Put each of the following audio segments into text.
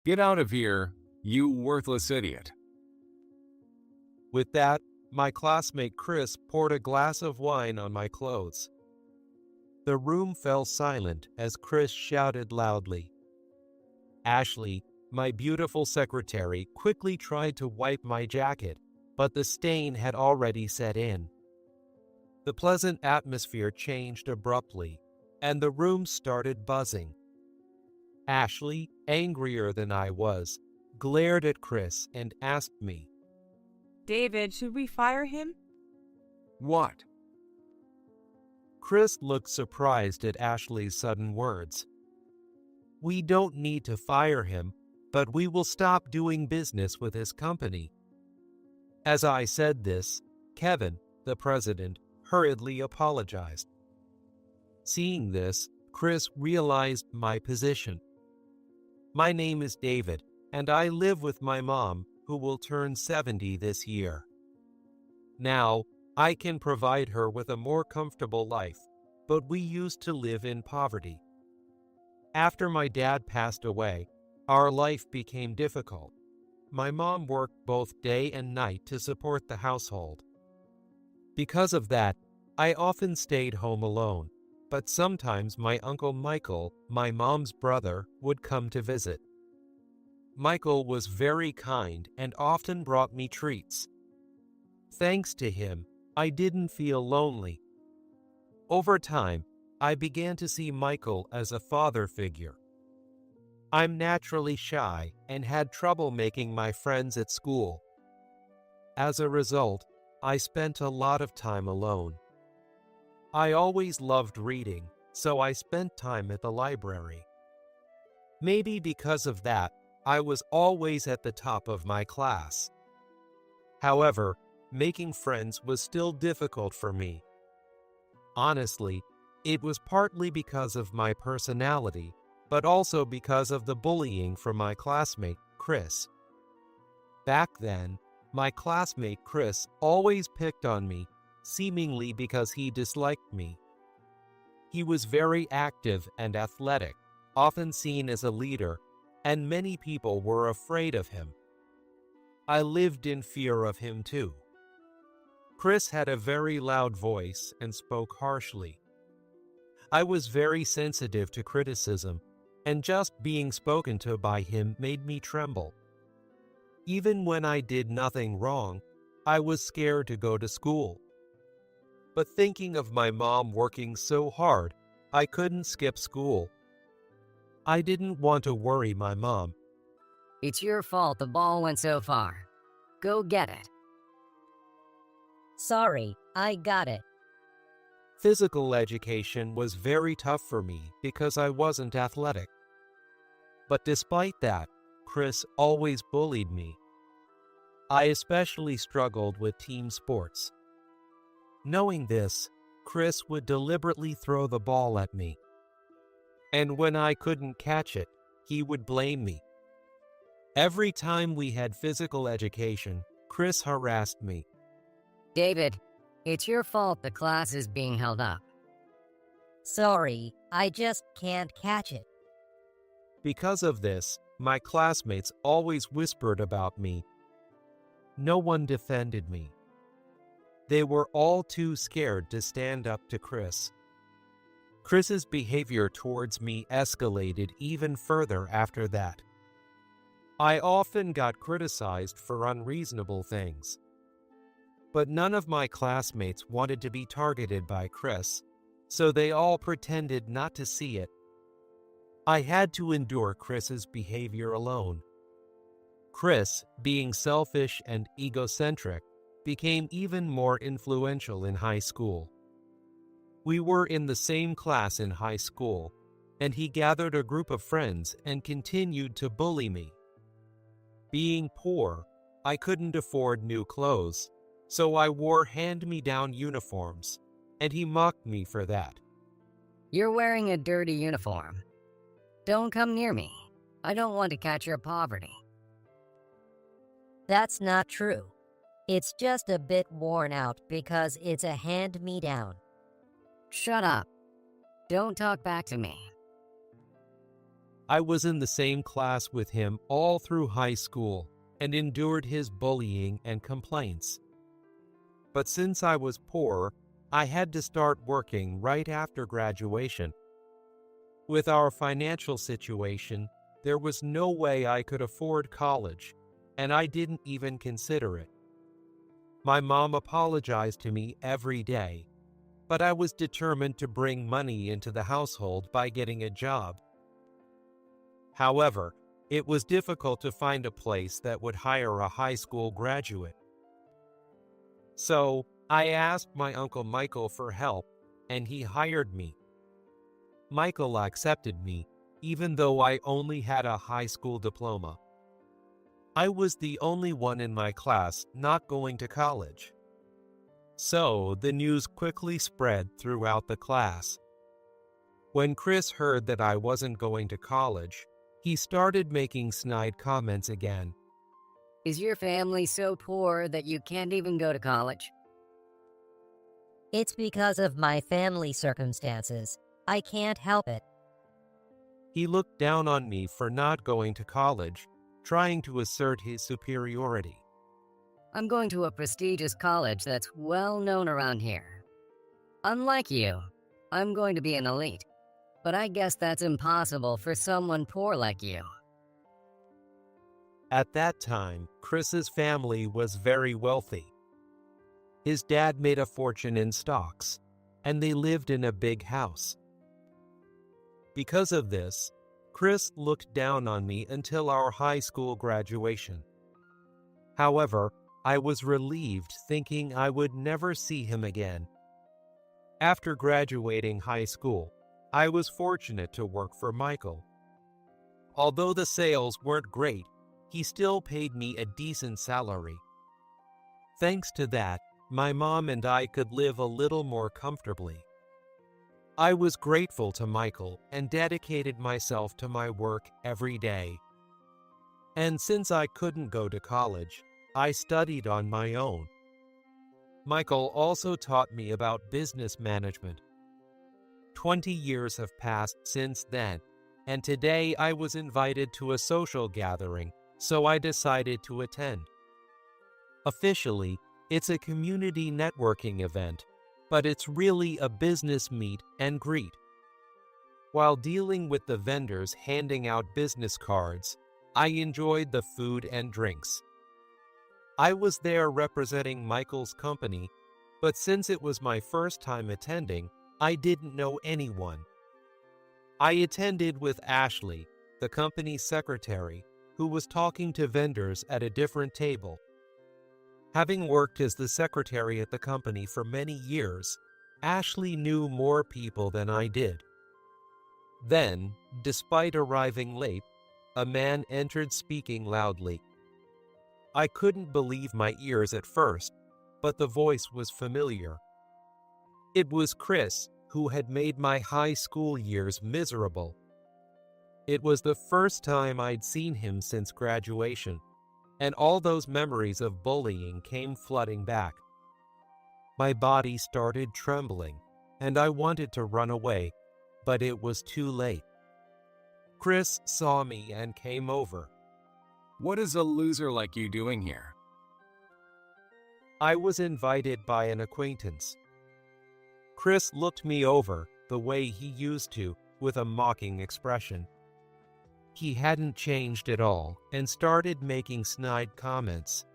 Get out of here, you worthless idiot. With that, my classmate Chris poured a glass of wine on my clothes. The room fell silent as Chris shouted loudly. Ashley, my beautiful secretary, quickly tried to wipe my jacket, but the stain had already set in. The pleasant atmosphere changed abruptly, and the room started buzzing. Ashley, angrier than I was, glared at Chris and asked me, David, should we fire him? What? Chris looked surprised at Ashley's sudden words. We don't need to fire him, but we will stop doing business with his company. As I said this, Kevin, the president, hurriedly apologized. Seeing this, Chris realized my position. My name is David, and I live with my mom, who will turn 70 this year. Now, I can provide her with a more comfortable life, but we used to live in poverty. After my dad passed away, our life became difficult. My mom worked both day and night to support the household. Because of that, I often stayed home alone, but sometimes my uncle Michael, my mom's brother, would come to visit. Michael was very kind and often brought me treats. Thanks to him, I didn't feel lonely. Over time, I began to see Michael as a father figure. I'm naturally shy and had trouble making my friends at school. As a result, I spent a lot of time alone. I always loved reading, so I spent time at the library. Maybe because of that, I was always at the top of my class. However, making friends was still difficult for me. Honestly, it was partly because of my personality, but also because of the bullying from my classmate, Chris. Back then, my classmate Chris always picked on me, seemingly because he disliked me. He was very active and athletic, often seen as a leader, and many people were afraid of him. I lived in fear of him too. Chris had a very loud voice and spoke harshly. I was very sensitive to criticism, and just being spoken to by him made me tremble. Even when I did nothing wrong, I was scared to go to school. But thinking of my mom working so hard, I couldn't skip school. I didn't want to worry my mom. It's your fault the ball went so far. Go get it. Sorry, I got it. Physical education was very tough for me because I wasn't athletic. But despite that, Chris always bullied me. I especially struggled with team sports. Knowing this, Chris would deliberately throw the ball at me. And when I couldn't catch it, he would blame me. Every time we had physical education, Chris harassed me. David, it's your fault the class is being held up. Sorry, I just can't catch it. Because of this, my classmates always whispered about me. No one defended me. They were all too scared to stand up to Chris. Chris's behavior towards me escalated even further after that. I often got criticized for unreasonable things. But none of my classmates wanted to be targeted by Chris, so they all pretended not to see it. I had to endure Chris's behavior alone. Chris, being selfish and egocentric, became even more influential in high school. We were in the same class in high school, and he gathered a group of friends and continued to bully me. Being poor, I couldn't afford new clothes, so I wore hand-me-down uniforms, and he mocked me for that. You're wearing a dirty uniform. Don't come near me. I don't want to catch your poverty. That's not true. It's just a bit worn out because it's a hand-me-down. Shut up. Don't talk back to me. I was in the same class with him all through high school and endured his bullying and complaints. But since I was poor, I had to start working right after graduation. With our financial situation, there was no way I could afford college, and I didn't even consider it. My mom apologized to me every day, but I was determined to bring money into the household by getting a job. However, it was difficult to find a place that would hire a high school graduate. So, I asked my Uncle Michael for help, and he hired me. Michael accepted me, even though I only had a high school diploma. I was the only one in my class not going to college. So, the news quickly spread throughout the class. When Chris heard that I wasn't going to college, he started making snide comments again. Is your family so poor that you can't even go to college? It's because of my family circumstances. I can't help it. He looked down on me for not going to college, trying to assert his superiority. I'm going to a prestigious college that's well known around here. Unlike you, I'm going to be an elite, but I guess that's impossible for someone poor like you. At that time, Chris's family was very wealthy. His dad made a fortune in stocks, and they lived in a big house. Because of this, Chris looked down on me until our high school graduation. However, I was relieved thinking I would never see him again. After graduating high school, I was fortunate to work for Michael. Although the sales weren't great, he still paid me a decent salary. Thanks to that, my mom and I could live a little more comfortably. I was grateful to Michael and dedicated myself to my work every day. And since I couldn't go to college, I studied on my own. Michael also taught me about business management. 20 years have passed since then, and today I was invited to a social gathering, so I decided to attend. Officially, it's a community networking event, but it's really a business meet and greet. While dealing with the vendors handing out business cards, I enjoyed the food and drinks. I was there representing Michael's company, but since it was my first time attending, I didn't know anyone. I attended with Ashley, the company's secretary, who was talking to vendors at a different table. Having worked as the secretary at the company for many years, Ashley knew more people than I did. Then, despite arriving late, a man entered speaking loudly. I couldn't believe my ears at first, but the voice was familiar. It was Chris, who had made my high school years miserable. It was the first time I'd seen him since graduation, and all those memories of bullying came flooding back. My body started trembling, and I wanted to run away, but it was too late. Chris saw me and came over. What is a loser like you doing here? I was invited by an acquaintance. Chris looked me over the way he used to, with a mocking expression. He hadn't changed at all and started making snide comments.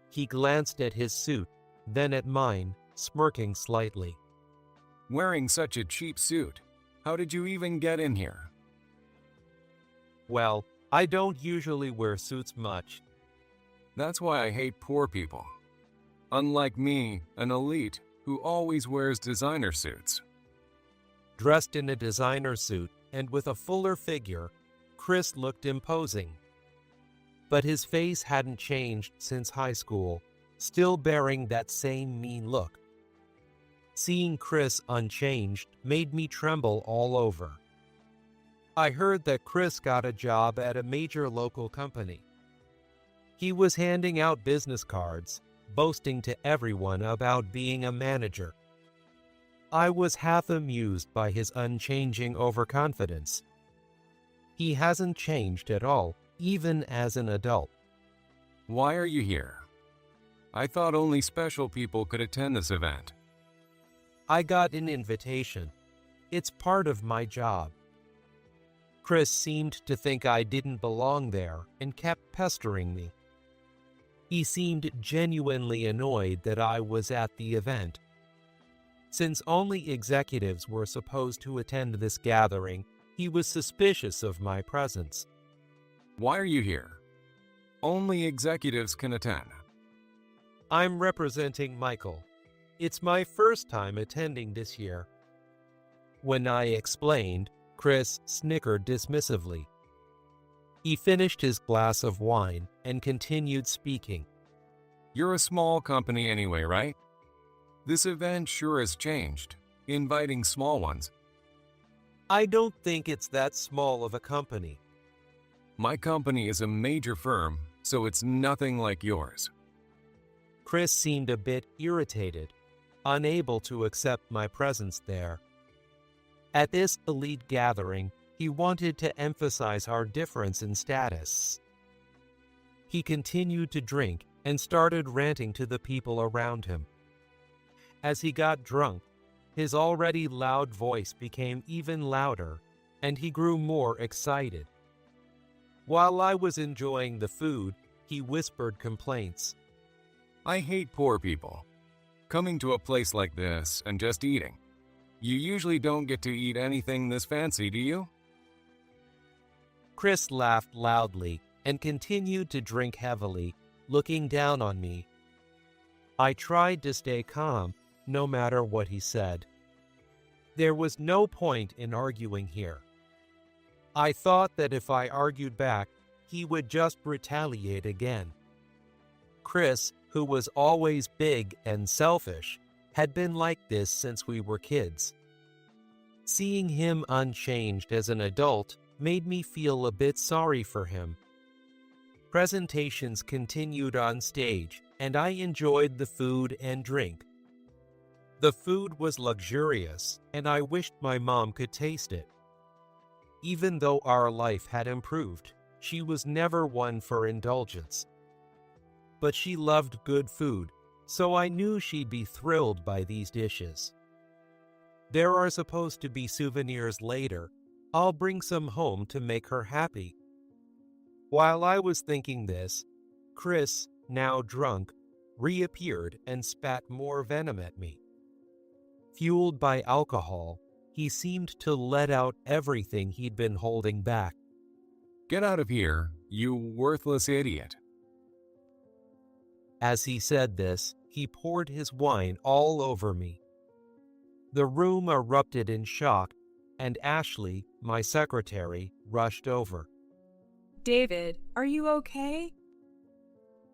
He glanced at his suit, then at mine, smirking slightly. Wearing such a cheap suit, how did you even get in here? Well, I don't usually wear suits much. That's why I hate poor people. Unlike me, an elite who always wears designer suits. Dressed in a designer suit and with a fuller figure, Chris looked imposing. But his face hadn't changed since high school, still bearing that same mean look. Seeing Chris unchanged made me tremble all over. I heard that Chris got a job at a major local company. He was handing out business cards, boasting to everyone about being a manager. I was half amused by his unchanging overconfidence. He hasn't changed at all, even as an adult. Why are you here? I thought only special people could attend this event. I got an invitation. It's part of my job. Chris seemed to think I didn't belong there and kept pestering me. He seemed genuinely annoyed that I was at the event. Since only executives were supposed to attend this gathering, he was suspicious of my presence. Why are you here? Only executives can attend. I'm representing Michael. It's my first time attending this year. When I explained, Chris snickered dismissively. He finished his glass of wine and continued speaking. You're a small company anyway, right? This event sure has changed, inviting small ones. I don't think it's that small of a company. My company is a major firm, so it's nothing like yours. Chris seemed a bit irritated, unable to accept my presence there. At this elite gathering, he wanted to emphasize our difference in status. He continued to drink and started ranting to the people around him. As he got drunk, his already loud voice became even louder, and he grew more excited. While I was enjoying the food, he whispered complaints. I hate poor people. Coming to a place like this and just eating. You usually don't get to eat anything this fancy, do you? Chris laughed loudly and continued to drink heavily, looking down on me. I tried to stay calm, no matter what he said. There was no point in arguing here. I thought that if I argued back, he would just retaliate again. Chris, who was always big and selfish, had been like this since we were kids. Seeing him unchanged as an adult made me feel a bit sorry for him. Presentations continued on stage, and I enjoyed the food and drink. The food was luxurious, and I wished my mom could taste it. Even though our life had improved, she was never one for indulgence. But she loved good food, so I knew she'd be thrilled by these dishes. There are supposed to be souvenirs later. I'll bring some home to make her happy. While I was thinking this, Chris, now drunk, reappeared and spat more venom at me. Fueled by alcohol, he seemed to let out everything he'd been holding back. Get out of here, you worthless idiot. As he said this, he poured his wine all over me. The room erupted in shock, and Ashley, my secretary, rushed over. David, are you okay?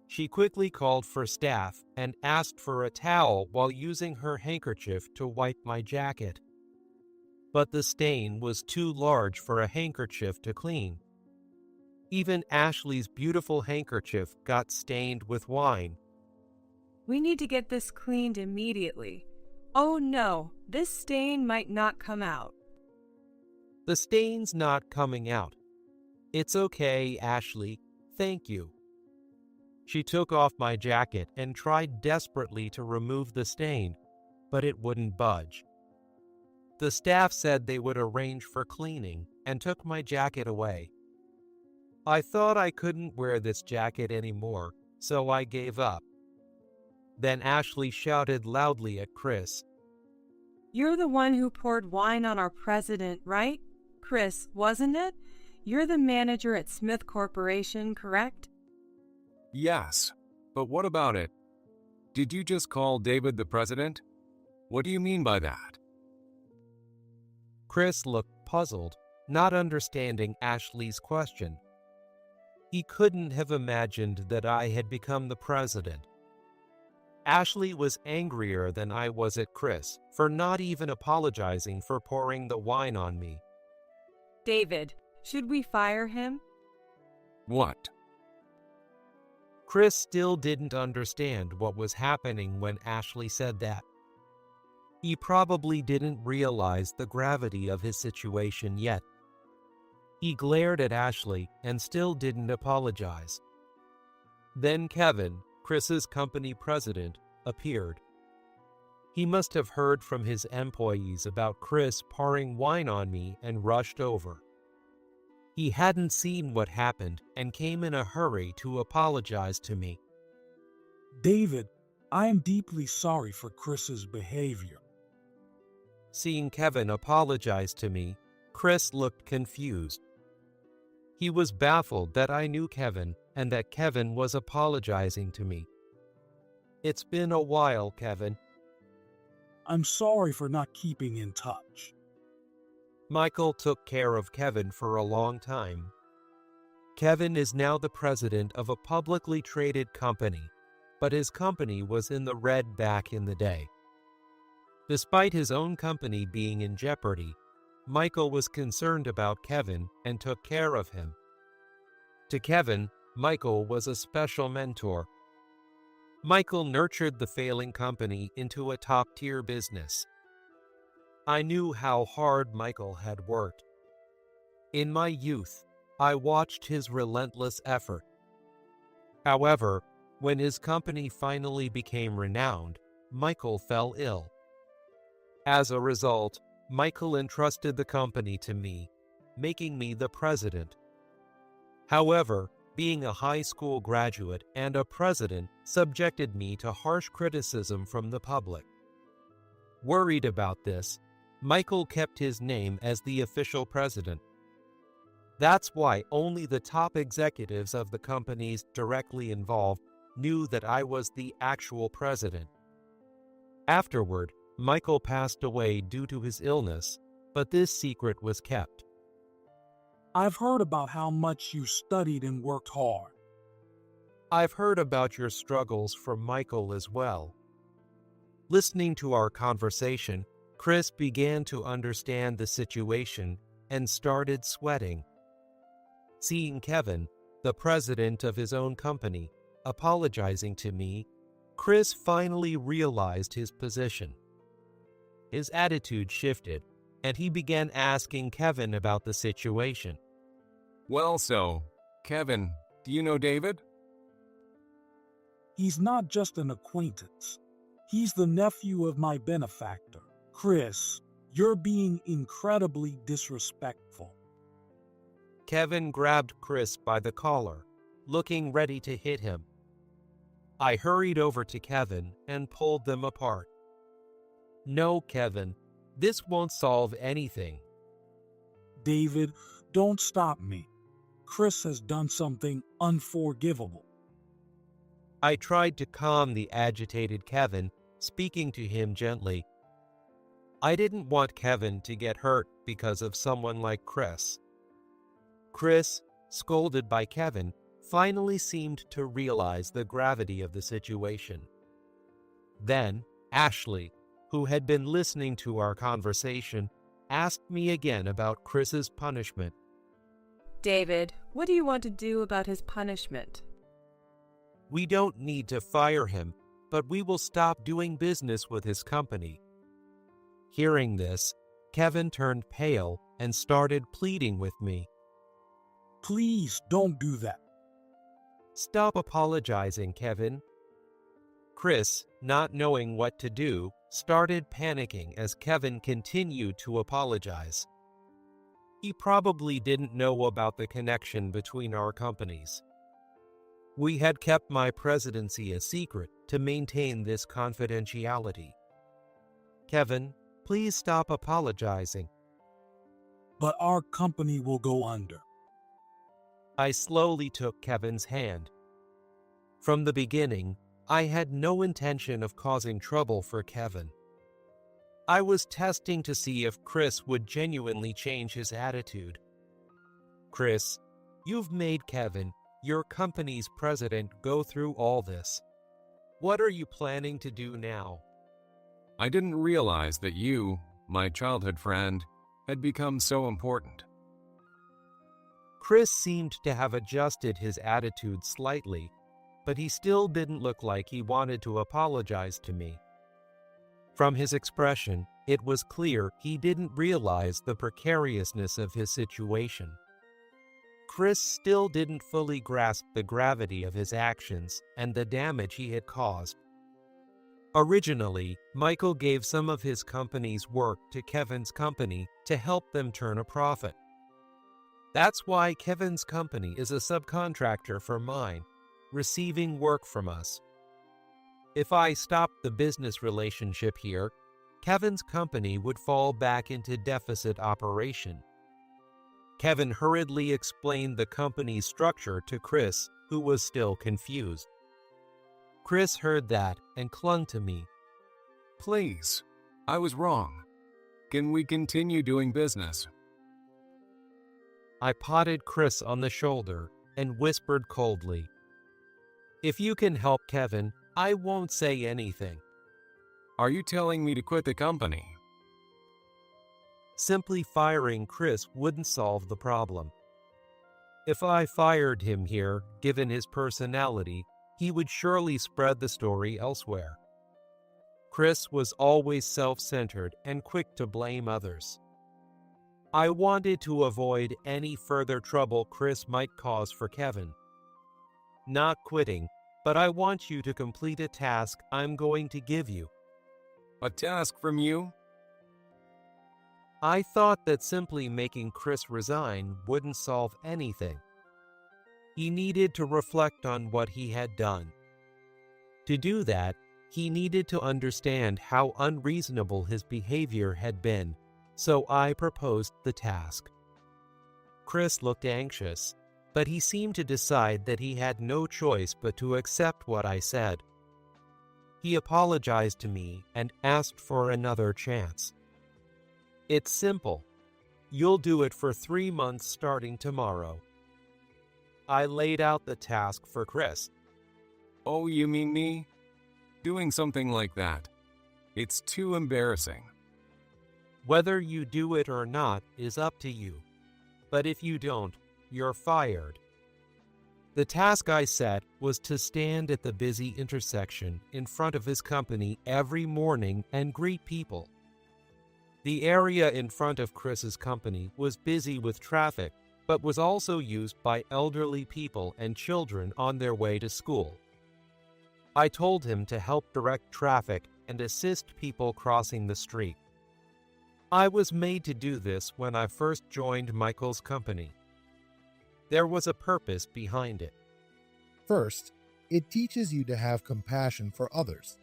She quickly called for staff and asked for a towel while using her handkerchief to wipe my jacket. But the stain was too large for a handkerchief to clean. Even Ashley's beautiful handkerchief got stained with wine. We need to get this cleaned immediately. Oh no, this stain might not come out. The stain's not coming out. It's okay, Ashley. Thank you. She took off my jacket and tried desperately to remove the stain, but it wouldn't budge. The staff said they would arrange for cleaning and took my jacket away. I thought I couldn't wear this jacket anymore, so I gave up. Then Ashley shouted loudly at Chris. You're the one who poured wine on our president, right? Chris, wasn't it? You're the manager at Smith Corporation, correct? Yes, but what about it? Did you just call David the president? What do you mean by that? Chris looked puzzled, not understanding Ashley's question. He couldn't have imagined that I had become the president. Ashley was angrier than I was at Chris for not even apologizing for pouring the wine on me. David, should we fire him? What? Chris still didn't understand what was happening when Ashley said that. He probably didn't realize the gravity of his situation yet. He glared at Ashley and still didn't apologize. Then Kevin, Chris's company president, appeared. He must have heard from his employees about Chris pouring wine on me and rushed over. He hadn't seen what happened and came in a hurry to apologize to me. David, I am deeply sorry for Chris's behavior. Seeing Kevin apologize to me, Chris looked confused. He was baffled that I knew Kevin and that Kevin was apologizing to me. It's been a while, Kevin. I'm sorry for not keeping in touch. Michael took care of Kevin for a long time. Kevin is now the president of a publicly traded company, but his company was in the red back in the day. Despite his own company being in jeopardy, Michael was concerned about Kevin and took care of him. To Kevin, Michael was a special mentor. Michael nurtured the failing company into a top-tier business. I knew how hard Michael had worked. In my youth, I watched his relentless effort. However, when his company finally became renowned, Michael fell ill. As a result, Michael entrusted the company to me, making me the president. However, being a high school graduate and a president subjected me to harsh criticism from the public. Worried about this, Michael kept his name as the official president. That's why only the top executives of the companies directly involved knew that I was the actual president. Afterward, Michael passed away due to his illness, but this secret was kept. I've heard about how much you studied and worked hard. I've heard about your struggles from Michael as well. Listening to our conversation, Chris began to understand the situation and started sweating. Seeing Kevin, the president of his own company, apologizing to me, Chris finally realized his position. His attitude shifted, and he began asking Kevin about the situation. Well, so, Kevin, do you know David? He's not just an acquaintance. He's the nephew of my benefactor. Chris, you're being incredibly disrespectful. Kevin grabbed Chris by the collar, looking ready to hit him. I hurried over to Kevin and pulled them apart. No, Kevin, this won't solve anything. David, don't stop me. Chris has done something unforgivable. I tried to calm the agitated Kevin, speaking to him gently. I didn't want Kevin to get hurt because of someone like Chris. Chris, scolded by Kevin, finally seemed to realize the gravity of the situation. Then, Ashley, who had been listening to our conversation, asked me again about Chris's punishment. David, what do you want to do about his punishment? We don't need to fire him, but we will stop doing business with his company. Hearing this, Kevin turned pale and started pleading with me. Please don't do that. Stop apologizing, Kevin. Chris, not knowing what to do, started panicking as Kevin continued to apologize. He probably didn't know about the connection between our companies. We had kept my presidency a secret to maintain this confidentiality. Kevin, please stop apologizing. But our company will go under. I slowly took Kevin's hand. From the beginning, I had no intention of causing trouble for Kevin. I was testing to see if Chris would genuinely change his attitude. Chris, you've made Kevin, your company's president, go through all this. What are you planning to do now? I didn't realize that you, my childhood friend, had become so important. Chris seemed to have adjusted his attitude slightly, but he still didn't look like he wanted to apologize to me. From his expression, it was clear he didn't realize the precariousness of his situation. Chris still didn't fully grasp the gravity of his actions and the damage he had caused. Originally, Michael gave some of his company's work to Kevin's company to help them turn a profit. That's why Kevin's company is a subcontractor for mine, receiving work from us. If I stopped the business relationship here, Kevin's company would fall back into deficit operation. Kevin hurriedly explained the company's structure to Chris, who was still confused. Chris heard that and clung to me. Please, I was wrong. Can we continue doing business? I patted Chris on the shoulder and whispered coldly, "If you can help Kevin, I won't say anything." Are you telling me to quit the company? Simply firing Chris wouldn't solve the problem. If I fired him here, given his personality, he would surely spread the story elsewhere. Chris was always self-centered and quick to blame others. I wanted to avoid any further trouble Chris might cause for Kevin. Not quitting, but I want you to complete a task I'm going to give you. A task from you? I thought that simply making Chris resign wouldn't solve anything. He needed to reflect on what he had done. To do that, he needed to understand how unreasonable his behavior had been, so I proposed the task. Chris looked anxious, but he seemed to decide that he had no choice but to accept what I said. He apologized to me and asked for another chance. It's simple. You'll do it for 3 months starting tomorrow. I laid out the task for Chris. Oh, you mean me? Doing something like that. It's too embarrassing. Whether you do it or not is up to you. But if you don't, you're fired. The task I set was to stand at the busy intersection in front of his company every morning and greet people. The area in front of Chris's company was busy with traffic, but was also used by elderly people and children on their way to school. I told him to help direct traffic and assist people crossing the street. I was made to do this when I first joined Michael's company. There was a purpose behind it. First, it teaches you to have compassion for others.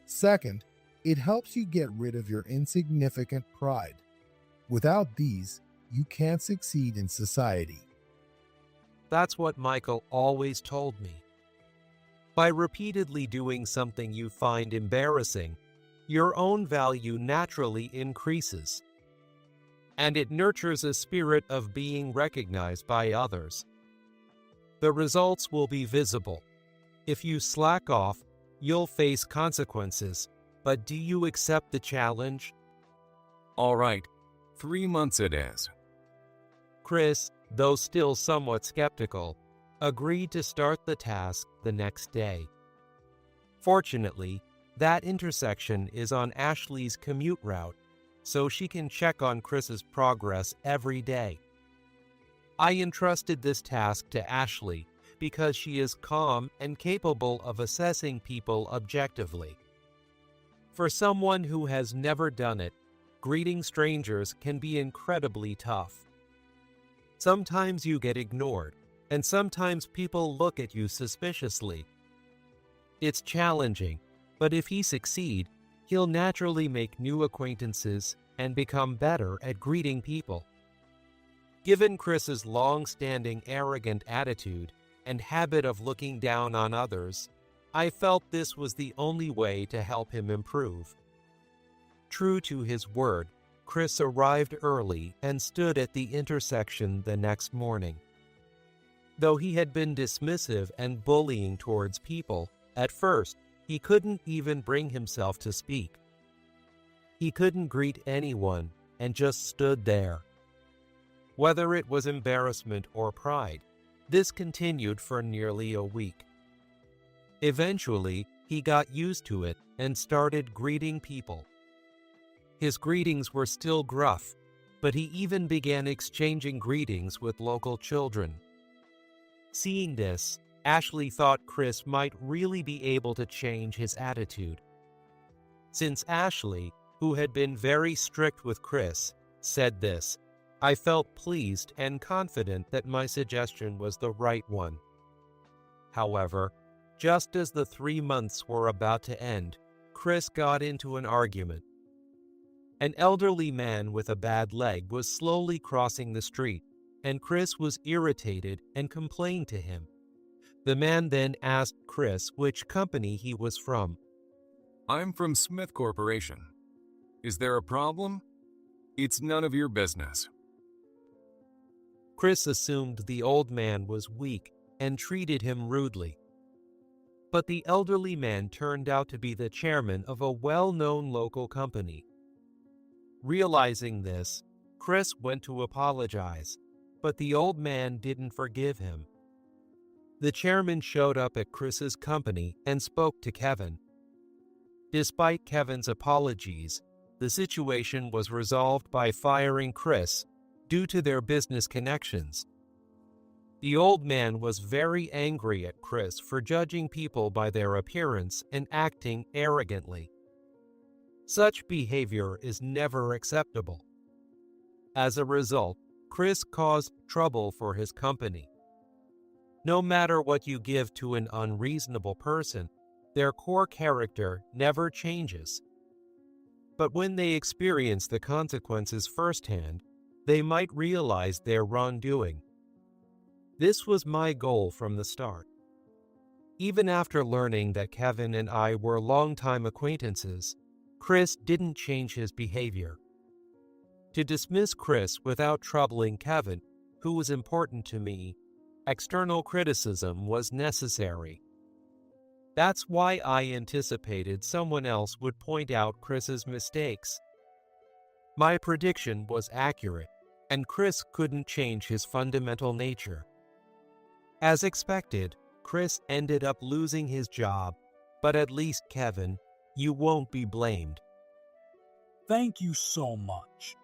Second, it helps you get rid of your insignificant pride. Without these, you can't succeed in society. That's what Michael always told me. By repeatedly doing something you find embarrassing, your own value naturally increases. And it nurtures a spirit of being recognized by others. The results will be visible. If you slack off, you'll face consequences. But do you accept the challenge? All right, 3 months it is. Chris, though still somewhat skeptical, agreed to start the task the next day. Fortunately, that intersection is on Ashley's commute route, so she can check on Chris's progress every day. I entrusted this task to Ashley because she is calm and capable of assessing people objectively. For someone who has never done it, greeting strangers can be incredibly tough. Sometimes you get ignored, and sometimes people look at you suspiciously. It's challenging, but if he succeeds, he'll naturally make new acquaintances and become better at greeting people. Given Chris's long-standing arrogant attitude and habit of looking down on others, I felt this was the only way to help him improve. True to his word, Chris arrived early and stood at the intersection the next morning. Though he had been dismissive and bullying towards people, at first, he couldn't even bring himself to speak. He couldn't greet anyone and just stood there. Whether it was embarrassment or pride, this continued for nearly a week. Eventually, he got used to it and started greeting people. His greetings were still gruff, but he even began exchanging greetings with local children. Seeing this, Ashley thought Chris might really be able to change his attitude. Since Ashley, who had been very strict with Chris, said this, I felt pleased and confident that my suggestion was the right one. However, just as the 3 months were about to end, Chris got into an argument. An elderly man with a bad leg was slowly crossing the street, and Chris was irritated and complained to him. The man then asked Chris which company he was from. I'm from Smith Corporation. Is there a problem? It's none of your business. Chris assumed the old man was weak and treated him rudely. But the elderly man turned out to be the chairman of a well-known local company. Realizing this, Chris went to apologize, but the old man didn't forgive him. The chairman showed up at Chris's company and spoke to Kevin. Despite Kevin's apologies, the situation was resolved by firing Chris due to their business connections. The old man was very angry at Chris for judging people by their appearance and acting arrogantly. Such behavior is never acceptable. As a result, Chris caused trouble for his company. No matter what you give to an unreasonable person, their core character never changes. But when they experience the consequences firsthand, they might realize their wrongdoing. This was my goal from the start. Even after learning that Kevin and I were longtime acquaintances, Chris didn't change his behavior. To dismiss Chris without troubling Kevin, who was important to me, external criticism was necessary. That's why I anticipated someone else would point out Chris's mistakes. My prediction was accurate, and Chris couldn't change his fundamental nature. As expected, Chris ended up losing his job, but at least, Kevin, you won't be blamed. Thank you so much.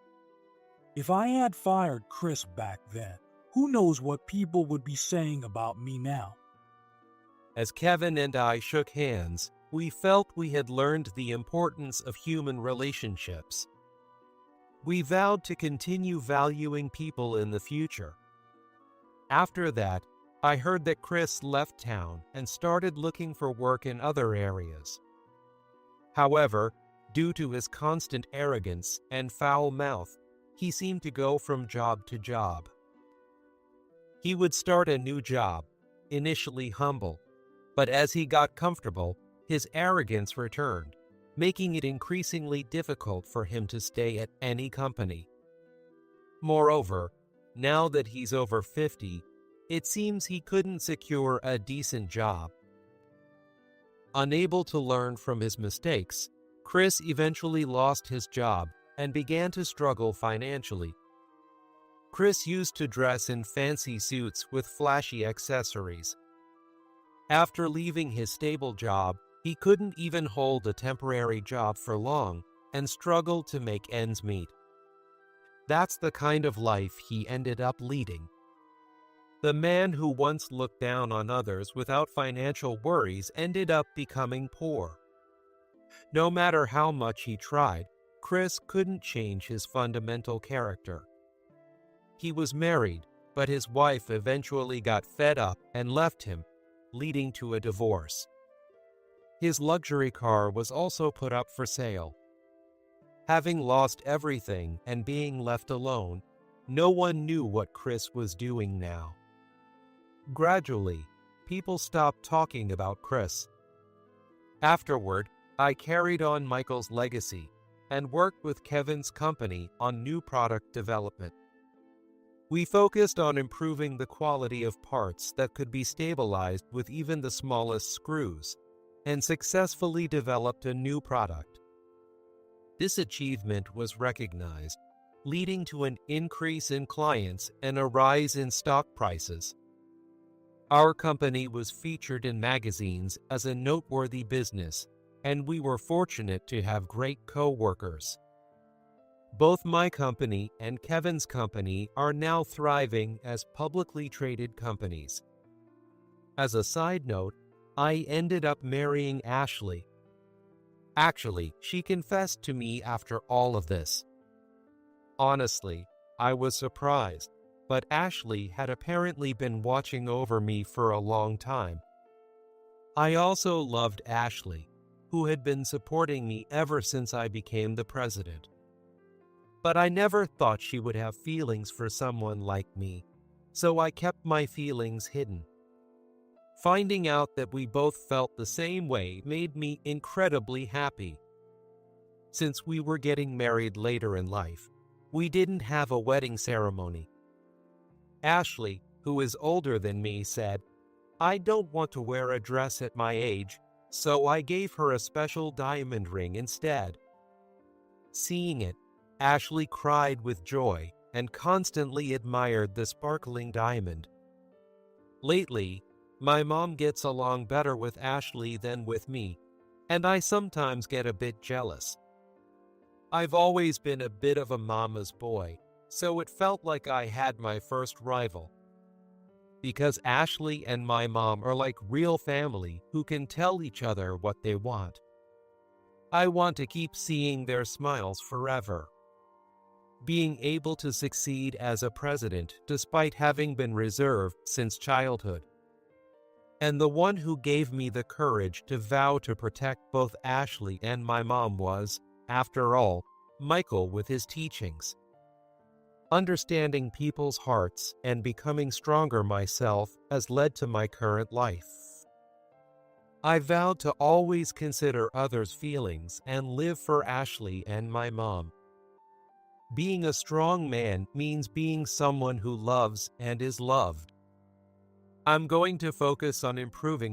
If I had fired Chris back then, who knows what people would be saying about me now? As Kevin and I shook hands, we felt we had learned the importance of human relationships. We vowed to continue valuing people in the future. After that, I heard that Chris left town and started looking for work in other areas. However, due to his constant arrogance and foul mouth, he seemed to go from job to job. He would start a new job, initially humble, but as he got comfortable, his arrogance returned, making it increasingly difficult for him to stay at any company. Moreover, now that he's over 50, it seems he couldn't secure a decent job. Unable to learn from his mistakes, Chris eventually lost his job and began to struggle financially. Chris used to dress in fancy suits with flashy accessories. After leaving his stable job, he couldn't even hold a temporary job for long and struggled to make ends meet. That's the kind of life he ended up leading. The man who once looked down on others without financial worries ended up becoming poor. No matter how much he tried, Chris couldn't change his fundamental character. He was married, but his wife eventually got fed up and left him, leading to a divorce. His luxury car was also put up for sale. Having lost everything and being left alone, no one knew what Chris was doing now. Gradually, people stopped talking about Chris. Afterward, I carried on Michael's legacy and worked with Kevin's company on new product development. We focused on improving the quality of parts that could be stabilized with even the smallest screws, and successfully developed a new product. This achievement was recognized, leading to an increase in clients and a rise in stock prices. Our company was featured in magazines as a noteworthy business, and we were fortunate to have great co-workers. Both my company and Kevin's company are now thriving as publicly traded companies. As a side note, I ended up marrying Ashley. Actually, she confessed to me after all of this. Honestly, I was surprised, but Ashley had apparently been watching over me for a long time. I also loved Ashley, who had been supporting me ever since I became the president. But I never thought she would have feelings for someone like me, so I kept my feelings hidden. Finding out that we both felt the same way made me incredibly happy. Since we were getting married later in life, we didn't have a wedding ceremony. Ashley, who is older than me, said, "I don't want to wear a dress at my age," so I gave her a special diamond ring instead. Seeing it, Ashley cried with joy and constantly admired the sparkling diamond. Lately, my mom gets along better with Ashley than with me, and I sometimes get a bit jealous. I've always been a bit of a mama's boy, so it felt like I had my first rival. Because Ashley and my mom are like real family who can tell each other what they want. I want to keep seeing their smiles forever. Being able to succeed as a president despite having been reserved since childhood. And the one who gave me the courage to vow to protect both Ashley and my mom was, after all, Michael with his teachings. Understanding people's hearts and becoming stronger myself has led to my current life. I vowed to always consider others' feelings and live for Ashley and my mom. Being a strong man means being someone who loves and is loved. I'm going to focus on improving